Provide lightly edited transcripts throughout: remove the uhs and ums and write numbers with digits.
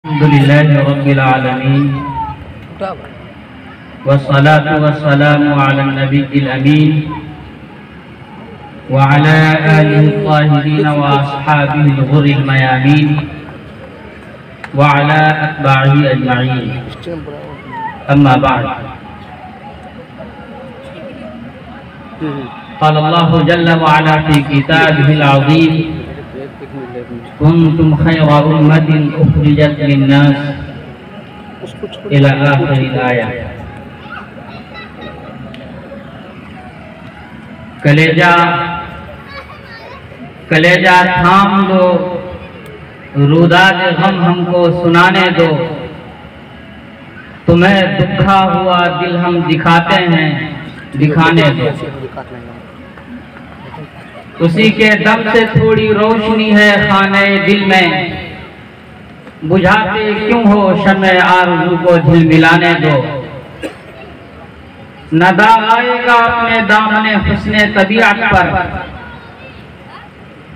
الحمدللہ رب العالمین والصلاة والسلام علی النبی الامین وعلى آلہ الطاہرین واصحابہ الغر المیامین وعلى اتباعہ اجمعین اما بعد قال اللہ جل وعلا فی کتابہ العظیم كنتم خير أمة أخرجت للناس إلى آخر الآية. کلیجہ تھام دو، روداد غم ہم کو سنانے دو، تمہیں دکھا ہوا دل ہم دکھاتے ہیں، دکھانے دو. اسی کے دم سے تھوڑی روشنی ہے خانہ دل میں، بجھاتے کیوں ہو شمع آرزو کو جھلملانے دو. نہ داغ آئے گا اپنے دامن حسن طبیعت پر،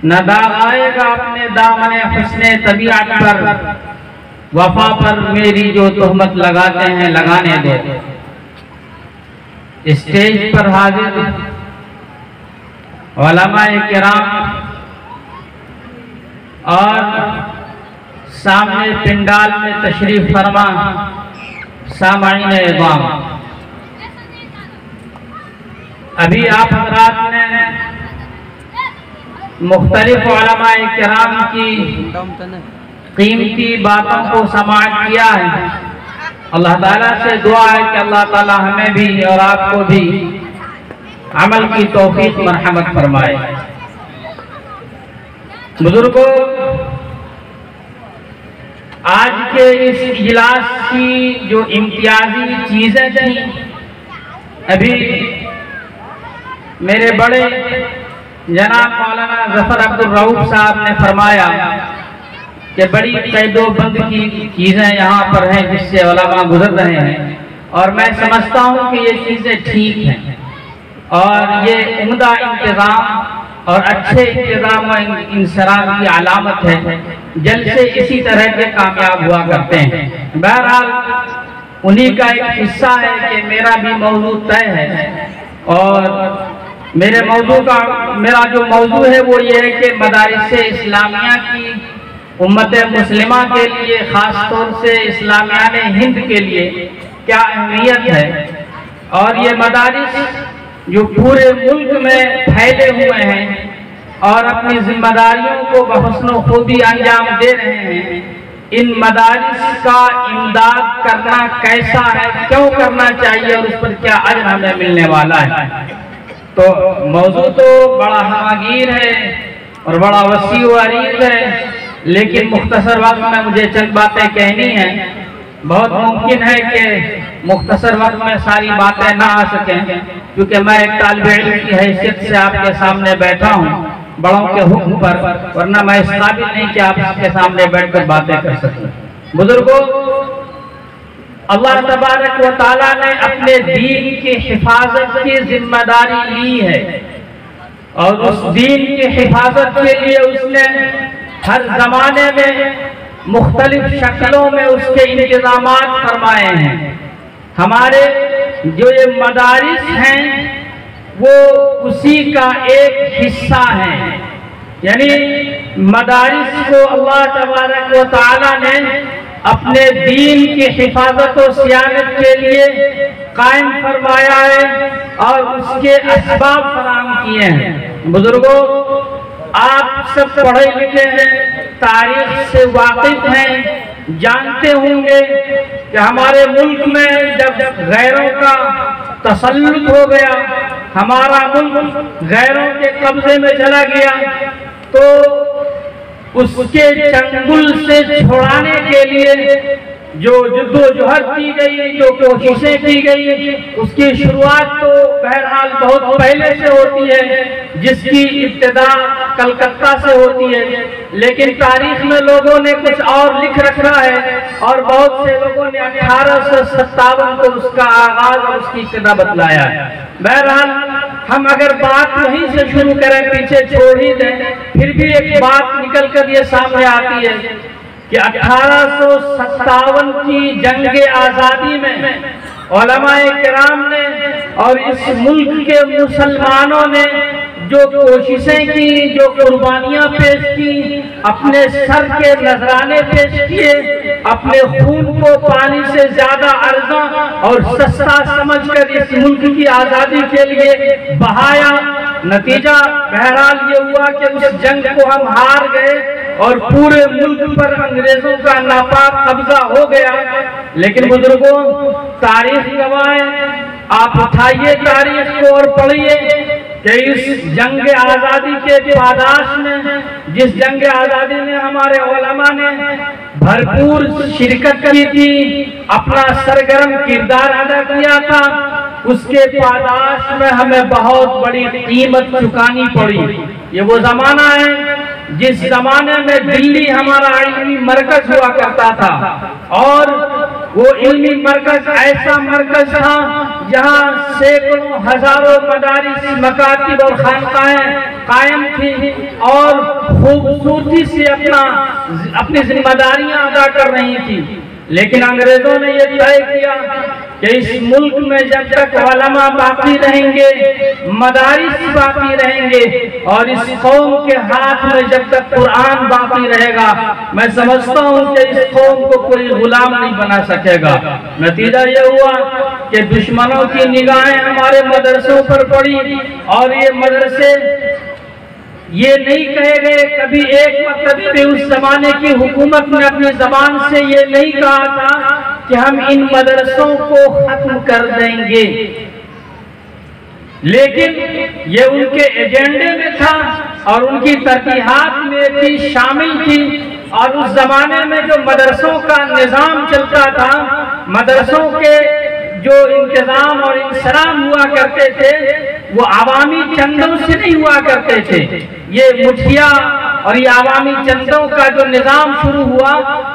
نہ داغ آئے گا اپنے دامن حسن طبیعت پر، وفا پر میری جو تہمت لگاتے ہیں لگانے دو. اسٹیج پر حاضر علماء کرام اور سامنے پنڈال میں تشریف فرما سامعین اعظام، ابھی آپ حضرات نے مختلف علماء کرام کی قیمتی باتوں کو سماعت کیا ہے. اللہ تعالیٰ سے دعا ہے کہ اللہ تعالیٰ ہمیں بھی اور آپ کو بھی عمل کی توفیق مرحمت فرمائے. بزرگوں، آج کے اس اجلاس کی جو امتیازی چیزیں تھیں، ابھی میرے بڑے جناب مولانا ظفر عبدالرؤوف صاحب نے فرمایا کہ بڑی قید و بند کی چیزیں یہاں پر ہیں جس سے علماء گزر رہے ہیں، اور میں سمجھتا ہوں کہ یہ چیزیں ٹھیک ہیں اور یہ عمدہ انتظام اور اچھے انتظام و انصراف کی علامت ہے. جلسے اسی طرح کے کامیاب ہوا کرتے ہیں. بہرحال انہی کا ایک حصہ ہے کہ میرا بھی موضوع طے ہے، اور میرا جو موضوع ہے وہ یہ ہے کہ مدارس اسلامیہ کی امت مسلمہ کے لیے، خاص طور سے اسلامیان ہند کے لیے کیا اہمیت ہے، اور یہ مدارس جو پورے ملک میں پھیلے ہوئے ہیں اور اپنی ذمہ داریوں کو بحسن و خوبی انجام دے رہے ہیں، ان مدارس کا امداد کرنا کیسا ہے، کیوں کرنا چاہیے اور اس پر کیا اجر ہمیں ملنے والا ہے. تو موضوع تو بڑا ہمگیر ہے اور بڑا وسیع و عریض ہے، لیکن مختصر وقت میں مجھے چند باتیں کہنی ہیں. بہت ممکن ہے کہ مختصر وقت میں ساری باتیں نہ آ سکیں، کیونکہ میں ایک طالب علم کی حیثیت سے آپ کے سامنے بیٹھا ہوں بڑوں کے حکم پر، ورنہ میں اس قابل نہیں کہ آپ کے سامنے بیٹھ کر باتیں کر سکوں. بزرگوں، اللہ تبارک و تعالیٰ نے اپنے دین کی حفاظت کی ذمہ داری لی ہے، اور اس دین کی حفاظت کے لیے اس نے ہر زمانے میں مختلف شکلوں میں اس کے انتظامات فرمائے ہیں. ہمارے جو یہ مدارس ہیں وہ اسی کا ایک حصہ ہیں. یعنی مدارس کو اللہ تبارک و تعالیٰ نے اپنے دین کی حفاظت و صیانت کے لیے قائم فرمایا ہے اور اس کے اسباب فراہم کیے ہیں. بزرگوں، آپ سب پڑھے لکھے ہیں، تاریخ سے واقف ہیں، جانتے ہوں گے کہ ہمارے ملک میں جب غیروں کا تسلط ہو گیا، ہمارا ملک غیروں کے قبضے میں چلا گیا، تو اس کے چنگل سے چھڑانے کے لیے جو جد و جہد کی گئی، جو کوششیں کی گئی، اس کی شروعات تو بہرحال بہت پہلے سے ہوتی ہے، جس کی ابتدا کلکتہ سے ہوتی ہے، لیکن تاریخ میں لوگوں نے کچھ اور لکھ رکھا ہے، اور بہت سے لوگوں نے 1857 کو اس کا آغاز اور اس کی ابتدا بتلایا ہے. بہرحال ہم اگر بات وہیں سے شروع کریں، پیچھے چھوڑ ہی دیں، پھر بھی ایک بات نکل کر یہ سامنے آتی ہے کہ 1857 کی جنگ آزادی میں علماء کرام نے اور اس ملک کے مسلمانوں نے جو کوششیں کی، جو قربانیاں پیش کی، اپنے سر کے نذرانے پیش کیے، اپنے خون کو پانی سے زیادہ ارزاں اور سستا سمجھ کر اس ملک کی آزادی کے لیے بہایا۔ نتیجہ بہرحال یہ ہوا کہ اس جنگ کو ہم ہار گئے اور پورے ملک پر انگریزوں کا ناپاک قبضہ ہو گیا۔ لیکن بزرگوں، تاریخ گواہ ہے، آپ اٹھائیے تاریخ کو اور پڑھیے کہ اس جنگ آزادی کے پاداش میں، جس جنگ آزادی میں ہمارے علماء نے بھرپور شرکت کی تھی، اپنا سرگرم کردار ادا کیا تھا، اس کے پاداش میں ہمیں بہت بڑی قیمت چکانی پڑی۔ یہ وہ زمانہ ہے جس زمانے میں دلی ہمارا علمی مرکز ہوا کرتا تھا، اور وہ علمی مرکز ایسا مرکز تھا جہاں سینکڑوں ہزاروں مدارس، مکاتب اور خانقاہیں قائم تھیں اور خوبصورتی سے اپنی ذمہ داریاں ادا کر رہی تھی۔ لیکن انگریزوں نے یہ طے کیا کہ اس ملک میں جب تک علماء باقی رہیں گے، مدارس باقی رہیں گے، اور اس قوم کے ہاتھ میں جب تک قرآن باقی رہے گا، میں سمجھتا ہوں کہ اس قوم کو کوئی غلام نہیں بنا سکے گا۔ نتیجہ یہ ہوا کہ دشمنوں کی نگاہیں ہمارے مدرسوں پر پڑی، اور یہ مدرسے یہ نہیں کہے گئے، کبھی ایک مرتبہ بھی اس زمانے کی حکومت نے اپنی زبان سے یہ نہیں کہا تھا کہ ہم ان مدرسوں کو ختم کر دیں گے، لیکن یہ ان کے ایجنڈے میں تھا اور ان کی ترجیحات میں بھی شامل تھی۔ اور اس زمانے میں جو مدرسوں کا نظام چلتا تھا، مدرسوں کے جو انتظام اور انصرام ہوا کرتے تھے، وہ عوامی چندوں سے نہیں ہوا کرتے تھے۔ یہ مٹھیا اور یہ عوامی چندوں کا جو نظام شروع ہوا،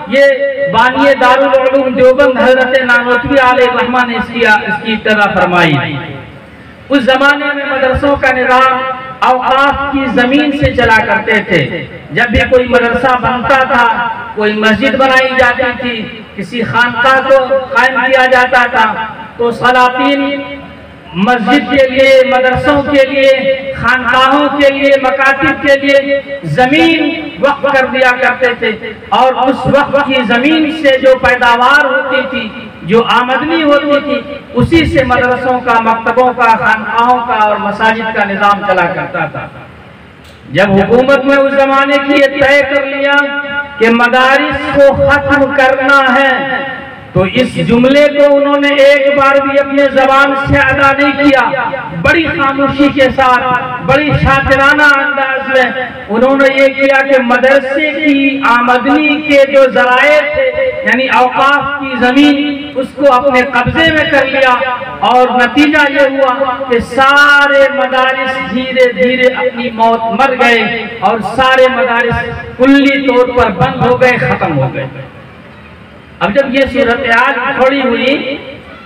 یہ بانی دارالعلوم دیوبند حضرت نانوتوی علیہ الرحمہ نے اس کی ابتدا فرمائی۔ اس زمانے میں مدرسوں کا نظام اوقاف کی زمین سے چلا کرتے تھے۔ جب بھی کوئی مدرسہ بنتا تھا، کوئی مسجد بنائی جاتی تھی، کسی خانقاہ کو قائم کیا جاتا تھا، تو سلاطین مسجد کے لیے، مدرسوں کے لیے، خانقاہوں کے لیے، مکاتب کے لیے زمین وقف کر دیا کرتے تھے، اور اس وقت کی زمین سے جو پیداوار ہوتی تھی، جو آمدنی ہوتی تھی، اسی سے مدرسوں کا، مکتبوں کا، خانقاہوں کا اور مساجد کا نظام چلا کرتا تھا۔ جب حکومت نے اس زمانے کی یہ طے کر لیا کہ مدارس کو ختم کرنا ہے، تو اس جملے کو انہوں نے ایک بار بھی اپنے زبان سے ادا نہیں کیا۔ بڑی خاموشی کے ساتھ، بڑی شاطرانہ انداز میں انہوں نے یہ کیا کہ مدرسے کی آمدنی کے جو ذرائع تھے، یعنی اوقاف کی زمین، اس کو اپنے قبضے میں کر لیا، اور نتیجہ یہ ہوا کہ سارے مدارس دھیرے دھیرے اپنی موت مر گئے، اور سارے مدارس کلی طور پر بند ہو گئے، ختم ہو گئے۔ اب جب یہ صورتحال کھڑی ہوئی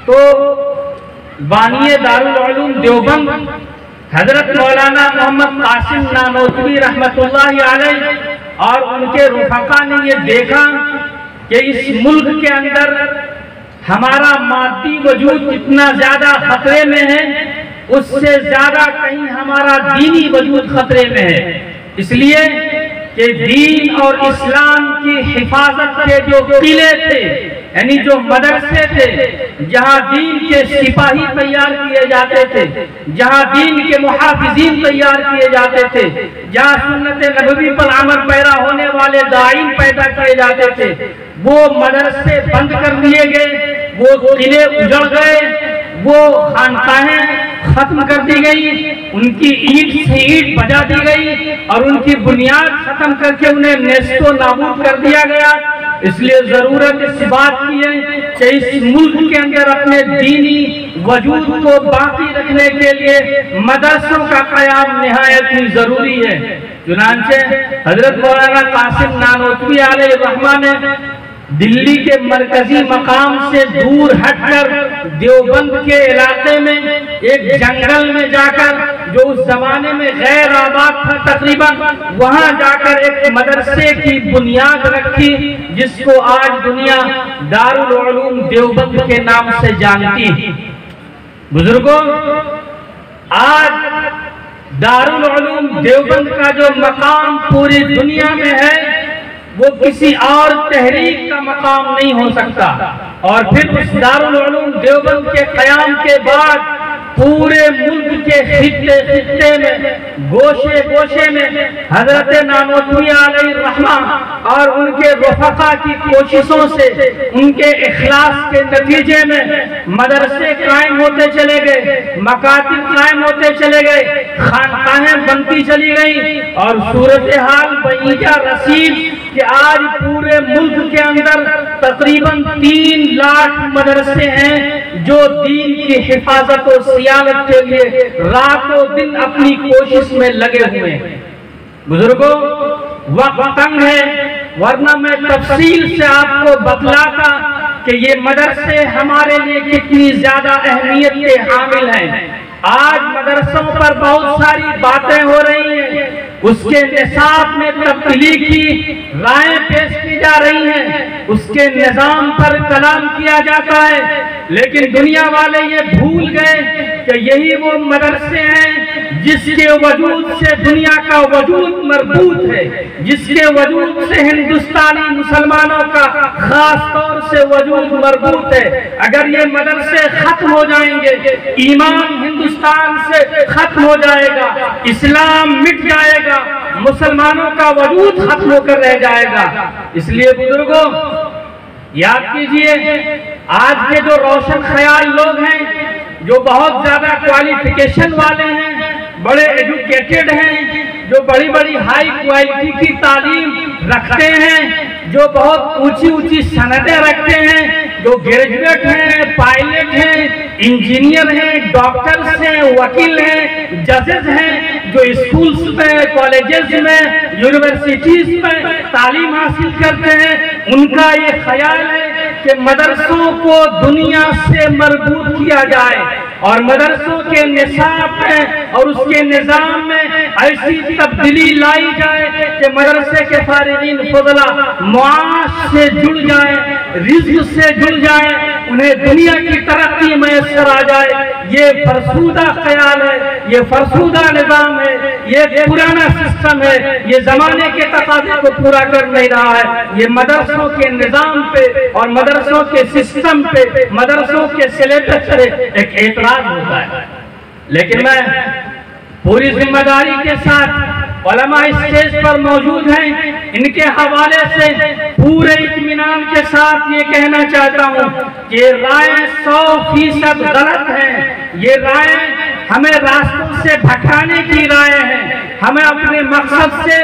تو بانی دارالعلوم دیوبند حضرت مولانا محمد قاسم نانوتوی رحمت اللہ علیہ اور ان کے رفقا نے یہ دیکھا کہ اس ملک کے اندر ہمارا مادی وجود جتنا زیادہ خطرے میں ہے، اس سے زیادہ کہیں ہمارا دینی وجود خطرے میں ہے۔ اس لیے کہ دین اور اسلام کی حفاظت کے جو قلعے تھے، یعنی جو مدرسے تھے، جہاں دین کے سپاہی تیار کیے جاتے تھے، جہاں دین کے محافظین تیار کیے جاتے تھے، جہاں سنت نبوی پر عمل پیرا ہونے والے داعین پیدا کیے جاتے تھے، وہ مدرسے بند کر دیے گئے، وہ قلعے اجڑ گئے، وہ خانقاہیں ختم کر دی گئی، ان کی اینٹ سے اینٹ بجا دی گئی، اور ان کی بنیاد ختم کر کے انہیں نیست و نابود کر دیا گیا۔ اس لیے ضرورت اس بات کی ہے کہ اس ملک کے اندر اپنے دینی وجود کو باقی رکھنے کے لیے مدرسوں کا قیام نہایت ہی ضروری ہے۔ چنانچہ حضرت مولانا قاسم نانوتوی علیہ الرحمہ نے دلی کے مرکزی مقام سے دور ہٹ کر دیوبند کے علاقے میں ایک جنگل میں جا کر جو اس زمانے میں غیر آباد تھا تقریباً، وہاں جا کر ایک مدرسے کی بنیاد رکھی جس کو آج دنیا دارالعلوم دیوبند کے نام سے جانتی ہے۔ بزرگوں، آج دارالعلوم دیوبند کا جو مقام پوری دنیا میں ہے وہ کسی اور تحریک کا مقام نہیں ہو سکتا، اور پھر اس دارالعلوم دیوبند کے قیام کے بعد پورے ملک کے خطے میں گوشے گوشے میں حضرت نانوتوی علیہ الرحمہ اور ان کے رفقا کی کوششوں سے، ان کے اخلاص کے نتیجے میں مدرسے قائم ہوتے چلے گئے، مکاتب قائم ہوتے چلے گئے، خانقاہیں بنتی چلی گئیں، اور صورتحال بہیجہ رسید کہ آج پورے ملک کے اندر تقریباً 3 لاکھ مدرسے ہیں جو دین کی حفاظت و سیانت کے لیے رات و دن اپنی کوشش میں لگے ہوئے ہیں۔ بزرگوں، وقت تنگ ہے، ورنہ میں تفصیل سے آپ کو بتلاتا کہ یہ مدرسے ہمارے لیے کتنی زیادہ اہمیت کے حامل ہیں۔ آج مدرسوں پر بہت ساری باتیں ہو رہی ہیں، اس کے نصاب میں تبدیلی کی رائیں پیش کی جا رہی ہیں، اس کے نظام پر کلام کیا جاتا ہے، لیکن دنیا والے یہ بھول گئے کہ یہی وہ مدرسے ہیں جس کے وجود سے دنیا کا وجود مربوط ہے، جس کے وجود سے ہندوستانی مسلمانوں کا خاص طور سے وجود مربوط ہے۔ اگر یہ مدرسے ختم ہو جائیں گے، ایمان ہندوستان سے ختم ہو جائے گا، اسلام مٹ جائے گا، مسلمانوں کا وجود ختم ہو کر رہ جائے گا۔ اس لیے بزرگوں، یاد کیجئے، آج کے جو روشن خیال لوگ ہیں، جو بہت زیادہ کوالیفیکیشن والے ہیں، بڑے ایجوکیٹڈ ہیں، جو بڑی بڑی ہائی کوالٹی کی تعلیم رکھتے ہیں، جو بہت اونچی اونچی سندیں رکھتے ہیں، جو گریجویٹ ہیں، پائلٹ ہیں، انجینئر ہیں، ڈاکٹرز ہیں، وکیل ہیں، ججز ہیں، جو اسکولز میں، کالجز میں، یونیورسٹیز میں تعلیم حاصل کرتے ہیں، ان کا یہ خیال ہے کہ مدرسوں کو دنیا سے مربوط کیا جائے، اور مدرسوں کے نصاب میں اور اس کے نظام میں ایسی تبدیلی لائی جائے کہ مدرسے کے فارغین فضلہ معاش سے جڑ جائیں، رزق سے جڑ جائیں، انہیں دنیا کی ترقی میسر آ جائے۔ یہ فرسودہ خیال ہے، یہ فرسودہ نظام ہے، یہ پرانا سسٹم ہے، یہ زمانے کے تقاضے کو پورا کر نہیں رہا ہے۔ یہ مدرسوں کے نظام پہ اور مدرسوں کے سسٹم پہ، مدرسوں کے سلیبس پہ ایک اعتراض ہوتا ہے۔ لیکن میں پوری ذمہ داری کے ساتھ علماء اسٹیج پر موجود ہیں، ان کے حوالے سے پورے اطمینان کے ساتھ یہ کہنا چاہتا ہوں کہ یہ رائے 100% غلط ہیں۔ یہ رائے ہمیں راستوں سے بھٹکانے کی رائے ہیں، ہمیں اپنے مقصد سے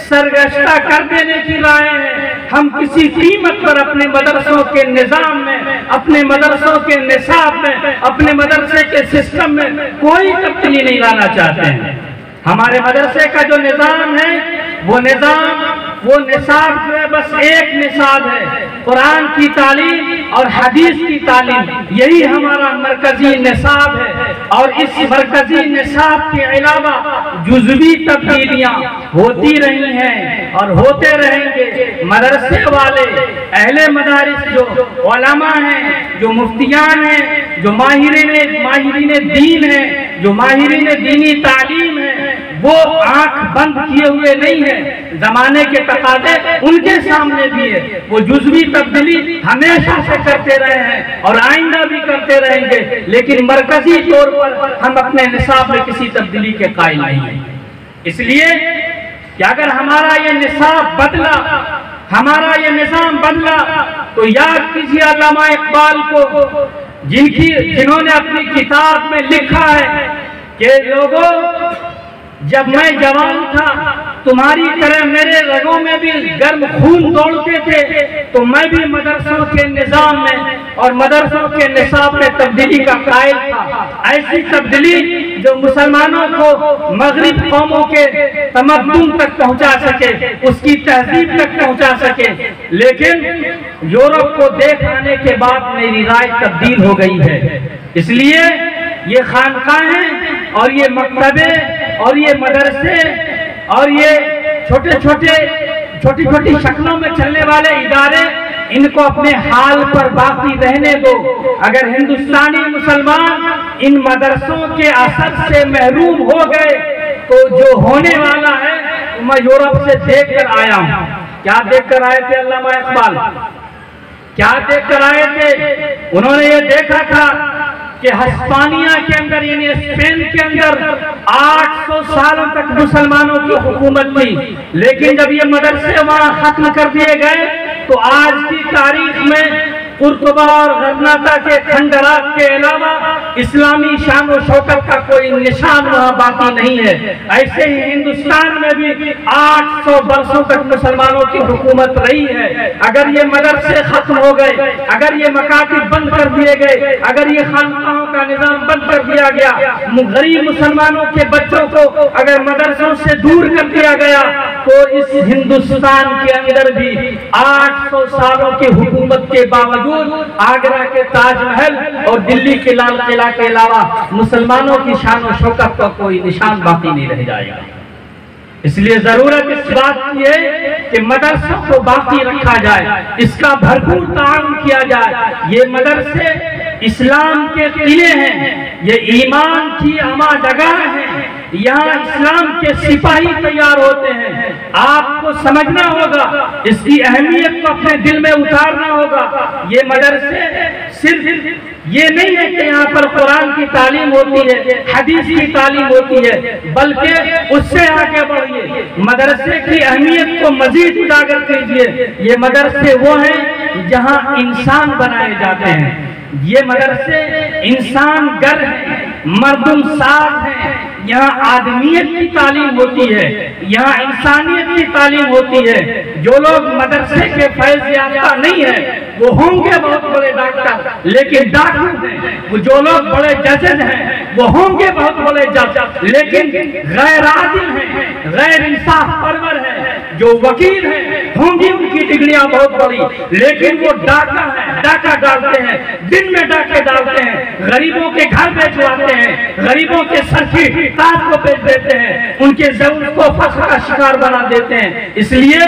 سرگشتہ کر دینے کی رائے ہیں۔ ہم کسی قیمت پر اپنے مدرسوں کے نظام میں، اپنے مدرسوں کے نصاب میں، اپنے مدرسے کے سسٹم میں کوئی تبدیلی نہیں لانا چاہتے ہیں۔ ہمارے مدرسے کا جو نظام ہے، وہ نصاب جو ہے بس ایک نصاب ہے، قرآن کی تعلیم اور حدیث کی تعلیم، یہی ہمارا مرکزی نصاب ہے، اور اس مرکزی نصاب کے علاوہ جزوی تبدیلیاں ہوتی رہی ہیں اور ہوتے رہیں گے۔ مدرسے والے اہل مدارس جو علماء ہیں، جو مفتیان ہیں، جو ماہرین دین ہیں، جو ماہرین دینی تعلیم ہیں، وہ آنکھ بند کیے ہوئے نہیں ہیں۔ زمانے کے تقاضے ان کے سامنے بھی ہے، وہ جزوی تبدیلی ہمیشہ سے کرتے رہے ہیں اور آئندہ بھی کرتے رہیں گے، لیکن مرکزی طور پر ہم اپنے نصاب میں کسی تبدیلی کے قائل نہیں ہیں۔ اس لیے کہ اگر ہمارا یہ نصاب بدلا، ہمارا یہ نظام بدلا، تو یاد کیجیے علامہ اقبال کو، جنہوں نے اپنی کتاب میں لکھا ہے کہ لوگوں، جب میں جوان تھا تمہاری طرح میرے رگوں میں بھی گرم خون دوڑتے تھے، تو میں بھی مدرسوں کے نظام میں اور مدرسوں کے نصاب میں تبدیلی کا قائل تھا۔ ایسی تبدیلی جو مسلمانوں کو مغرب قوموں کے تمدن تک پہنچا سکے، اس کی تہذیب تک پہنچا سکے، لیکن یورپ کو دیکھ آنے کے بعد میری رائے تبدیل ہو گئی ہے۔ اس لیے یہ خانقاہیں اور یہ مکتبے اور یہ مدرسے اور یہ چھوٹی چھوٹی شکلوں میں چلنے والے ادارے، ان کو اپنے حال پر باقی رہنے دو۔ اگر ہندوستانی مسلمان ان مدرسوں کے اثر سے محروم ہو گئے تو جو ہونے والا ہے، میں یورپ سے دیکھ کر آیا ہوں۔ کیا دیکھ کر آئے تھے علامہ اقبال؟ کیا دیکھ کر آئے تھے؟ انہوں نے یہ دیکھا تھا کہ ہسپانیہ کے اندر یعنی اسپین کے اندر 800 سالوں تک مسلمانوں کی حکومت تھی، لیکن جب یہ مدرسے وہاں ختم کر دیے گئے تو آج کی تاریخ میں قرطبہ اور غرناطہ کے کھنڈرات کے علاوہ اسلامی شان و شوکت کا کوئی نشان وہاں باقی نہیں ہے۔ ایسے ہی ہندوستان میں بھی 800 برسوں تک مسلمانوں کی حکومت رہی ہے۔ اگر یہ مدرسے ختم ہو گئے، اگر یہ مکاتب بند کر دیے گئے، اگر یہ خانقاہوں کا نظام بند کر دیا گیا، غریب مسلمانوں کے بچوں کو اگر مدرسوں سے دور کر دیا گیا، تو اس ہندوستان کے اندر بھی 800 سالوں کی حکومت کے باوجود آگرہ کے تاج محل اور دلی کے لال قلعہ کے علاوہ مسلمانوں کی شان و شوکت کا کوئی نشان باقی نہیں رہ جائے گا۔ اس لیے ضرورت اس بات کی ہے کہ مدرسوں کو باقی رکھا جائے، اس کا بھرپور تعاون کیا جائے۔ یہ مدرسے اسلام کے قلعے ہیں، یہ ایمان کی اما جگہ ہیں، یہاں اسلام کے سپاہی تیار ہوتے ہیں۔ آپ کو سمجھنا ہوگا، اس کی اہمیت کو اپنے دل میں اتارنا ہوگا۔ یہ مدرسے صرف یہ نہیں ہے کہ یہاں پر قرآن کی تعلیم ہوتی ہے، حدیث کی تعلیم ہوتی ہے، بلکہ اس سے آگے بڑھیے، مدرسے کی اہمیت کو مزید اجاگر کیجیے۔ یہ مدرسے وہ ہیں جہاں انسان بنائے جاتے ہیں، یہ مدرسے انسان گر ہیں، مردم ساز ہیں، یہاں آدمیت کی تعلیم ہوتی ہے، یہاں انسانیت کی تعلیم ہوتی ہے۔ جو لوگ مدرسے کے فیض یافتہ نہیں ہیں وہ ہوں گے بہت بڑے ڈاکٹر، لیکن ڈاکٹر ہیں۔ وہ جو لوگ بڑے ججز ہیں وہ ہوں گے بہت بڑے جج، لیکن غیر عادل ہیں، غیر انصاف پرور ہیں۔ جو وکیل ہیں ہوں گی ان کی ڈگریاں بہت بڑی، لیکن وہ ڈاکہ ہیں، ڈاکہ ڈالتے ہیں، دن میں ڈاکے ڈالتے ہیں، غریبوں کے گھر بیچواتے ہیں، غریبوں کے سر کی تاج کو بیچ دیتے ہیں، ان کے ضرورت کو فقر کا شکار بنا دیتے ہیں۔ اس لیے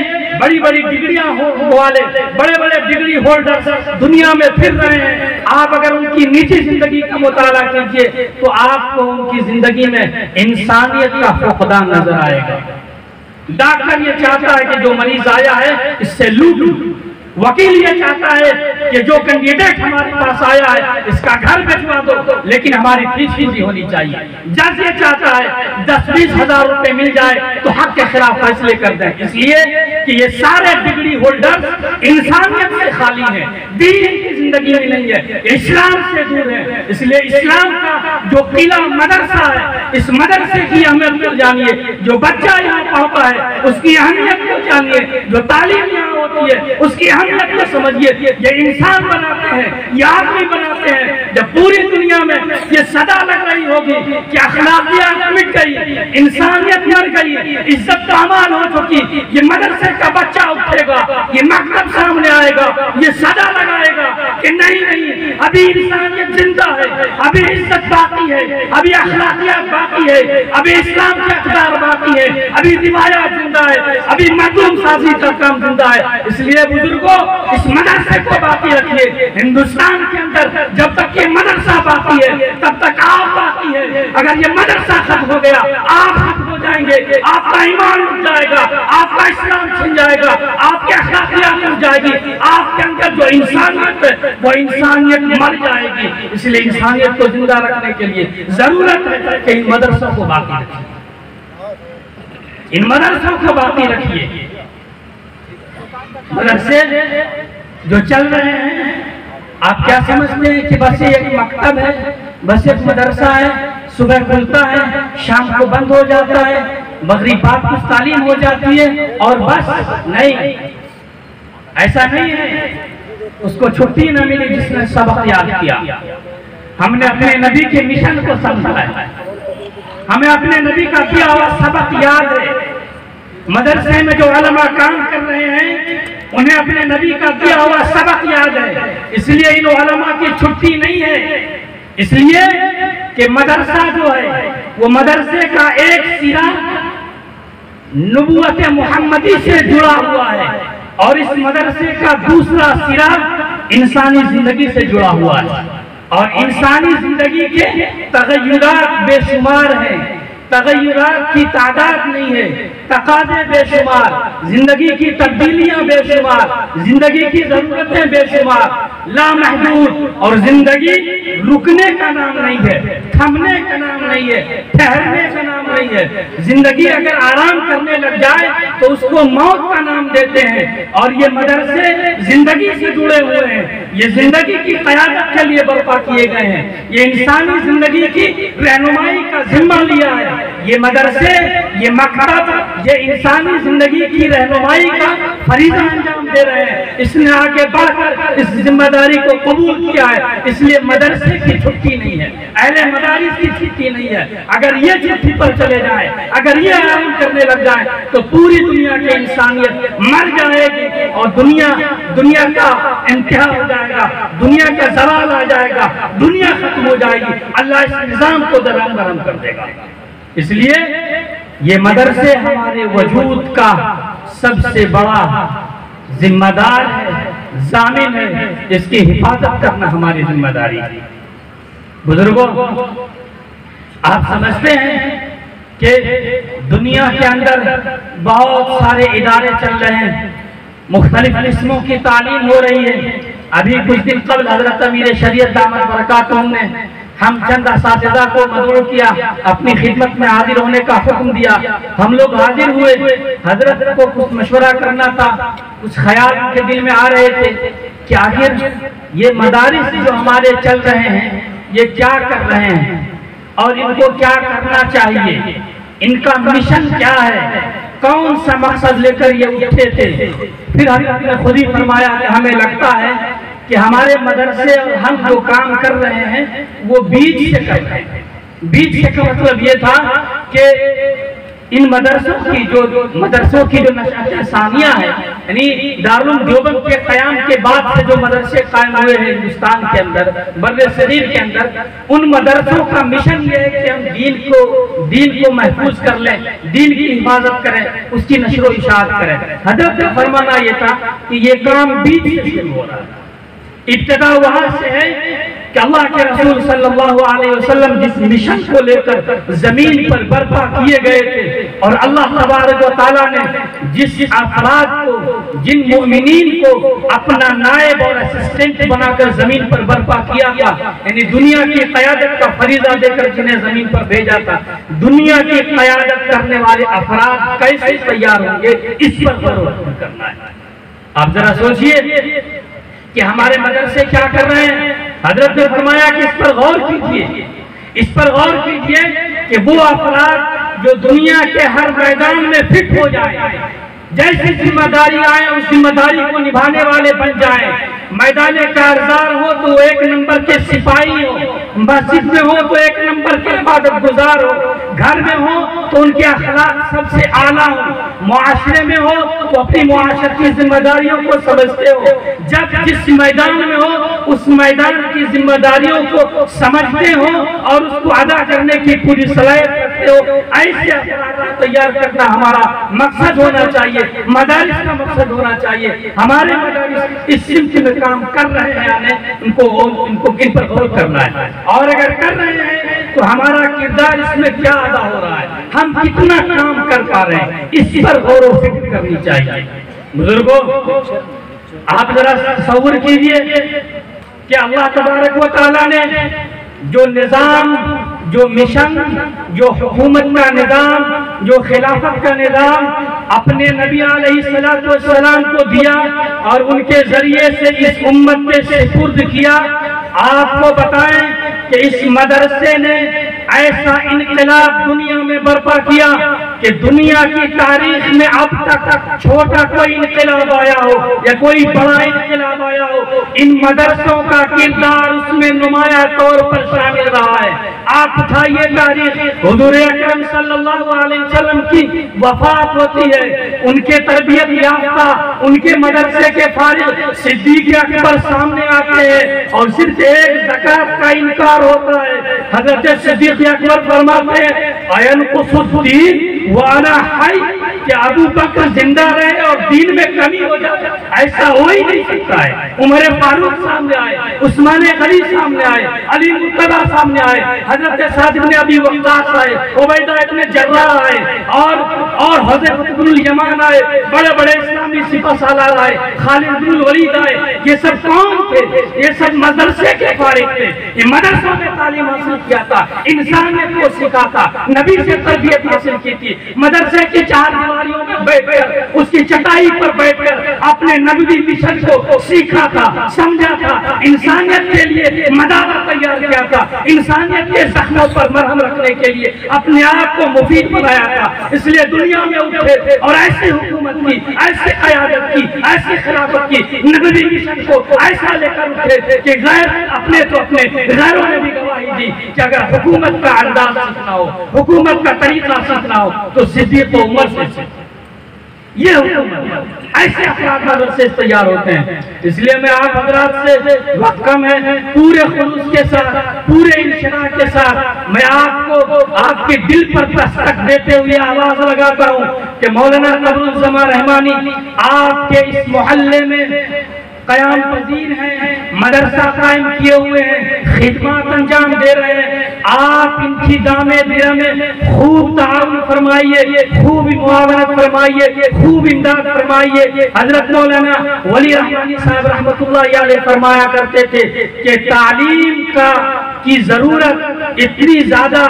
بڑی بڑی ڈگریاں والے، بڑے بڑے ڈگری ہولڈرز دنیا میں پھر رہے ہیں۔ آپ اگر ان کی نجی زندگی کا مطالعہ کیجئے تو آپ کو ان کی زندگی میں انسانیت کا فقدان نظر آئے گا۔ ڈاکٹر یہ چاہتا ہے کہ جو مریض آیا ہے اس سے لوٹ لوں، وکیل یہ چاہتا ہے کہ جو کینڈیڈیٹ ہمارے پاس آیا ہے اس کا گھر بھجوا دو، لیکن ہماری فیس بھی ہونی چاہیے۔ جج یہ چاہتا ہے 10-20 ہزار روپے مل جائے تو حق کے خلاف فیصلے کر دیں، اس لیے کہ یہ سارے ڈگری ہولڈر انسانیت سے خالی ہیں، دین کی زندگی میں نہیں ہے، اسلام سے دور ہے۔ اس لیے اسلام کا جو قلعہ مدرسہ ہے، اس مدرسے کی اہمیت کو جانیے، جو بچہ یہاں پڑھتا ہے اس کی اہمیت کو جانیے، جو تعلیم یہاں ہوتی ہے اس کی اہمیت کو سمجھیے۔ یہ انسان بناتے ہیں، یہ آدمی بناتے ہیں۔ جب پوری دنیا میں یہ صدا لگ رہی ہوگی کہ اخلاقیات مٹ گئی، انسانیت مر گئی، عزت پامال ہو چکی، یہ مدرسے کا بچہ اٹھے گا، یہ مکتب سامنے آئے گا، یہ صدا لگائے گا کہ نہیں، ابھی انسانیت زندہ ہے، ابھی عزت باقی ہے، ابھی اخلاقیات باقی ہے، ابھی اسلام کے اقدار باقی ہے، ابھی روایات زندہ ہے، ابھی مردم سازی کا کام زندہ ہے۔ اس لیے بزرگوں اس مدرسے کو باقی رکھیے۔ ہندوستان کے اندر جب تک یہ مدرسہ باقی ہے تب تک آپ باقی ہے۔ اگر یہ مدرسہ ختم ہو گیا آپ ختم ہو جائیں گے، آپ کا ایمان اٹھ جائے گا، آپ کا اسلام چھن جائے گا، آپ کی اخلاقیات اٹھ جائے گی، آپ کے اندر جو انسانیت ہے وہ انسانیت مر جائے گی۔ اس لیے انسانیت کو زندہ رکھنے کے لیے ضرورت ہے کہ ان مدرسوں کو باقی رکھیے، ان مدرسوں کو باقی رکھیے۔ مدرسے جو چل رہے ہیں آپ کیا سمجھتے ہیں کہ بس ایک مکتب ہے، بس ایک مدرسہ ہے، صبح کھلتا ہے شام کو بند ہو جاتا ہے، مغرب بعد کچھ تعلیم ہو جاتی ہے اور بس؟ نہیں، ایسا نہیں ہے۔ اس کو چھٹی نہ ملی جس نے سبق یاد کیا۔ ہم نے اپنے نبی کے مشن کو سمجھا ہے، ہمیں اپنے نبی کا دیا ہوا سبق یاد ہے۔ مدرسے میں جو علماء کام کر رہے ہیں انہیں اپنے نبی کا دیا ہوا سبق یاد ہے، اس لیے ان علماء کی چھٹی نہیں ہے۔ اس لیے کہ مدرسہ جو ہے وہ مدرسے کا ایک سرا نبوت محمدی سے جڑا ہوا ہے اور اس مدرسے کا دوسرا سرا انسانی زندگی سے جڑا ہوا ہے، اور انسانی زندگی کے تغیرات بے شمار ہیں، تغیرات کی تعداد نہیں ہے، تقاضے بے شمار، زندگی کی تبدیلیاں بے شمار، زندگی کی ضرورتیں بے شمار، لامحدود، اور زندگی رکنے کا نام نہیں ہے، تھمنے کا نام نہیں ہے، ٹھہرنے کا نام نہیں ہے۔ زندگی اگر آرام کرنے لگ جائے تو اس کو موت کا نام دیتے ہیں، اور یہ مدرسے زندگی سے جڑے ہوئے ہیں، یہ زندگی کی قیادت کے لیے برپا کیے گئے ہیں، یہ انسانی زندگی کی رہنمائی کا ذمہ لیا ہے۔ یہ مدرسے، یہ مکتب، یہ انسانی زندگی کی رہنمائی کا فریضہ انجام دے رہے ہیں۔ اس نے آگے بڑھ کر اس ذمہ داری کو قبول کیا ہے، اس لیے مدرسے کی چھٹی نہیں ہے، اہل مدارس کی چھٹی نہیں ہے۔ اگر یہ چھٹی پر چلے جائیں، اگر یہ آرام کرنے لگ جائیں تو پوری دنیا کی انسانیت مر جائے گی، اور دنیا کا انتہا ہو جائے گا، دنیا کا زوال آ جائے گا، دنیا ختم ہو جائے گی، اللہ اس نظام کو درہم برہم کر دے گا۔ اس لیے یہ مدرسے ہمارے وجود کا سب سے بڑا ذمہ دار ہے، ضامن ہے، اس کی حفاظت کرنا ہماری ذمہ داری ہے۔ بزرگوں، آپ سمجھتے ہیں کہ دنیا کے اندر بہت سارے ادارے چل رہے ہیں، مختلف قسموں کی تعلیم ہو رہی ہے۔ ابھی کچھ دن قبل حضرت امیر شریعت دامت برکاتہم نے ہم چند اساتذہ کو مدعو کیا، اپنی خدمت میں حاضر ہونے کا حکم دیا۔ ہم لوگ حاضر ہوئے، حضرت کو کچھ مشورہ کرنا تھا، کچھ خیال ان کے دل میں آ رہے تھے کہ آخر یہ مدارس جو ہمارے چل رہے ہیں یہ کیا کر رہے ہیں اور ان کو کیا کرنا چاہیے، ان کا مشن کیا ہے، کون سا مقصد لے کر یہ اٹھے تھے۔ پھر حضرت نے خود ہی فرمایا کہ ہمیں لگتا ہے کہ ہمارے مدرسے اور ہم جو کام کر رہے ہیں وہ بیج سے کر رہے ہیں۔ بیج سے کا مطلب یہ تھا کہ ان مدرسوں کی جو نشأت ثانیہ ہے، یعنی دارالعلوم دیوبند کے قیام کے بعد سے جو مدرسے قائم ہوئے ہیں ہندوستان کے اندر، بر صغیر کے اندر، ان مدرسوں کا مشن یہ ہے کہ ہم دین کو محفوظ کر لیں، دین کی حفاظت کریں، اس کی نشر و اشاعت کریں۔ حضرت کا فرمانا یہ تھا کہ یہ کام بیج سے شروع ہو رہا ہے۔ ابتدا وہاں سے ہے کہ اللہ کے رسول صلی اللہ علیہ وسلم جس مشن کو لے کر زمین پر برپا کیے گئے تھے، اور اللہ تبارک و تعالیٰ نے جس افراد کو، جن مومنین کو اپنا نائب اور اسسٹنٹ بنا کر زمین پر برپا کیا تھا، یعنی دنیا کی قیادت کا فریضہ دے کر جنہیں زمین پر بھیجا تھا، دنیا کی قیادت کرنے والے افراد کیسے تیار ہوں گے، اس پر غور کرنا ہے۔ آپ ذرا سوچئے کہ ہمارے مدرسے کیا کر رہے ہیں۔ حضرت نے فرمایا کہ اس پر غور کیجئے، اس پر غور کیجئے کہ وہ افراد جو دنیا کے ہر میدان میں فٹ ہو جائیں، جیسی ذمہ داری آئے اس ذمہ داری کو نبھانے والے بن جائیں۔ میدان کارزار ہو تو ایک نمبر کے سپاہی ہو، مسجد میں ہو تو ایک نمبر کے عبادت گزار ہو، گھر میں ہو تو ان کے اخلاق سب سے اعلیٰ ہو، معاشرے میں ہو تو اپنی معاشرت کی ذمہ داریوں کو سمجھتے ہو، جب جس میدان میں ہو اس میدان کی ذمہ داریوں کو سمجھتے ہو اور اس کو ادا کرنے کی پوری صلاحیت رکھتے ہو۔ ایسے افراد تیار کرنا ہمارا مقصد ہونا چاہیے، مدارس کا مقصد ہونا چاہیے۔ ہمارے مدارس اس سمت میں کام کر رہے ہیں، ان کو کن پر غور کرنا ہے، اور اگر کر رہے ہیں تو ہمارا کردار اس میں کیا ادا ہو رہا ہے، ہم کتنا کام کر پا رہے ہیں، اس پر غور و فکر کرنی چاہیے۔ بزرگوں، آپ ذرا تصور کیجئے کہ اللہ تبارک و تعالیٰ نے جو نظام، جو مشن، جو حکومت کا نظام، جو خلافت کا نظام اپنے نبی علیہ السلام کو دیا اور ان کے ذریعے سے اس امت کے سپرد کیا، آپ کو بتائیں کہ اس مدرسے نے ایسا انقلاب دنیا میں برپا کیا کہ دنیا کی تاریخ میں اب تک چھوٹا کوئی انقلاب آیا ہو یا کوئی بڑا انقلاب آیا ہو، ان مدرسوں کا کردار اس میں نمایاں طور پر شامل رہا ہے۔ آپ اٹھائیے تاریخ، حضور اکرم صلی اللہ علیہ وسلم کی وفات ہوتی ہے، ان کے تربیت یافتہ، ان کے مدرسے کے فارغ صدیق اکبر سامنے آتے جاتے ہیں اور صرف ایک زکات کا انکار ہوتا ہے۔ حضرت صدیق اکبر فرماتے ہیں اَيَنْقُصُ الدِّينُ وَأَنَا حَيٌّ، کہ ابو بکر زندہ رہے اور دین میں کمی ہو جائے، ایسا ہو ہی نہیں سکتا ہے۔ عمر فاروق سامنے آئے، عثمان غنی سامنے آئے، علی مرتضیٰ سامنے آئے، حضرت سعد بن ابی وقاص آئے، عبیدہ ابن جراح آئے، اور حضرت بن الیمان آئے، بڑے بڑے اسلامی سپہ سالار آئے، خالد بن الولید آئے۔ یہ سب کون تھے؟ یہ سب مدرسے کے فارغ تھے، یہ مدرسوں میں تعلیم حاصل کیا تھا، انسانیت کو سکھا تھا، نبی سے تربیت حاصل کی تھی، مدرسے کی چار دیواریوں میں بیٹھ کر، اس کی چٹائی پر بیٹھ کر اپنے نبوی مشن کو سیکھا تھا، سمجھا تھا، انسانیت کے لیے مدارہ تیار کیا تھا، انسانیت کے زخموں پر مرہم رکھنے کے لیے اپنے آپ کو مفید بنایا تھا۔ اس لیے دنیا میں اٹھے اور ایسی حکومت کی، ایسی قیادت کی، ایسی خلافت کی، نبوی مشن کو ایسا لے کر اٹھے کہ غیر اپنے تو اپنے غیروں نے بھی گواہی دی کہ اگر حکومت کا انداز سیکھنا ہو، حکومت کا طریقہ سیکھنا ہو تو صدیق و عمر سے سیکھنا۔ یہ حکومت ایسے افراد مدرسے سے تیار ہوتے ہیں۔ اس لیے میں آپ حضرات سے وقت کم ہے، پورے خلوص کے ساتھ، پورے انشراح کے ساتھ میں آپ کو آپ کے دل پر دستک دیتے ہوئے آواز لگاتا ہوں کہ مولانا قمر الزمان رحمانی آپ کے اس محلے میں قیام پذیر ہیں، مدرسہ قائم کیے ہوئے ہیں، خدمات انجام دے رہے ہیں۔ آپ ان کی دامے دیرہ میں خوب تعاون فرمائیے، خوب معاونت فرمائیے، خوب امداد فرمائیے۔ حضرت مولانا ولی رحمانی صاحب رحمت اللہ علیہ فرمایا کرتے تھے کہ تعلیم کی ضرورت اتنی زیادہ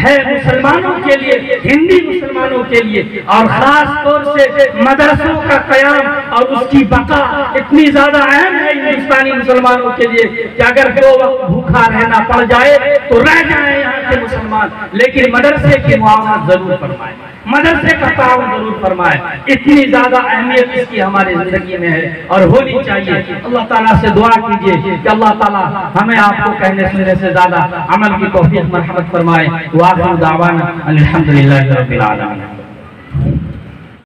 ہے مسلمانوں کے لیے، ہندی مسلمانوں کے لیے، اور خاص طور سے مدرسوں کا قیام اور اس کی بقا اتنی زیادہ اہم ہے ہندوستانی مسلمانوں کے لیے کہ اگر 2 وقت بھوکا رہنا پڑ جائے تو رہ جائیں یہاں کے مسلمان، لیکن مدرسے کی معاونت ضرور فرمائیں، مدرسے کا تعاون ضرور فرمائیں۔ اتنی زیادہ اہمیت اس کی ہماری زندگی میں ہے اور ہونی چاہیے۔ اللہ تعالیٰ سے دعا کیجئے کہ اللہ تعالیٰ ہمیں آپ کو کہنے سننے سے زیادہ عمل کی توفیق مرحمت فرمائے۔ وآخر دعوانا الحمدللہ رب العالمین۔